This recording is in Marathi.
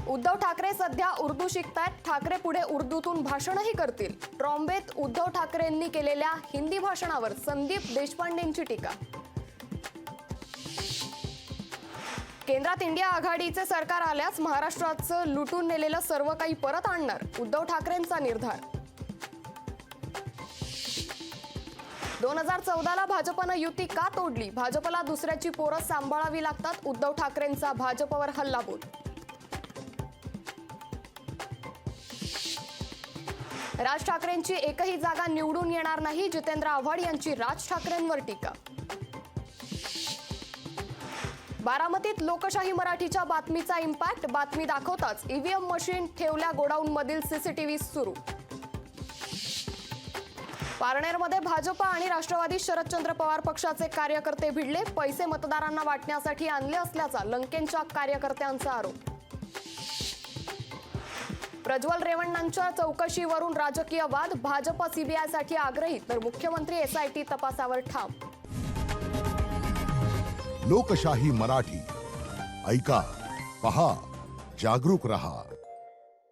उद्धव ठाकरे सध्या उर्दू शिकतायत. ठाकरे पुढे उर्दूतून भाषणही करतील. ट्रॉम्बेत उद्धव ठाकरेंनी केलेल्या हिंदी भाषणावर संदीप देशपांडेंची टीका. केंद्रात इंडिया आघाडीचे सरकार आल्यास महाराष्ट्राचं लुटून नेलेलं सर्व काही परत आणणार, उद्धव ठाकरेंचा निर्धार. 2014ला भाजपनं युती का तोडली? भाजपला दुसऱ्याची पोरं सांभाळावी लागतात, उद्धव ठाकरेंचा भाजपवर हल्लाबोल. राज ठाकरेंची एकही जागा निवडून येणार नाही, जितेंद्र आव्हाड यांची राज ठाकरेंवर टीका. बारामतीत लोकशाही मराठीच्या बातमीचा इम्पॅक्ट. बातमी दाखवताच ईव्हीएम मशीन ठेवल्या गोडाऊनमधील सीसीटीव्ही सुरू. पारनेरमध्ये भाजप आणि राष्ट्रवादी शरदचंद्र पवार पक्षाचे कार्यकर्ते भिडले. पैसे मतदारांना वाटण्यासाठी आणले असल्याचा लंकेंच्या कार्यकर्त्यांचा आरोप. प्रज्वल रेवण्णांच्या चौकशीवरून राजकीय वाद. भाजप सीबीआयसाठी आग्रही तर मुख्यमंत्री एसआयटी तपासावर ठाम. लोकशाही मराठी ऐका, पहा, जागरूक रहा.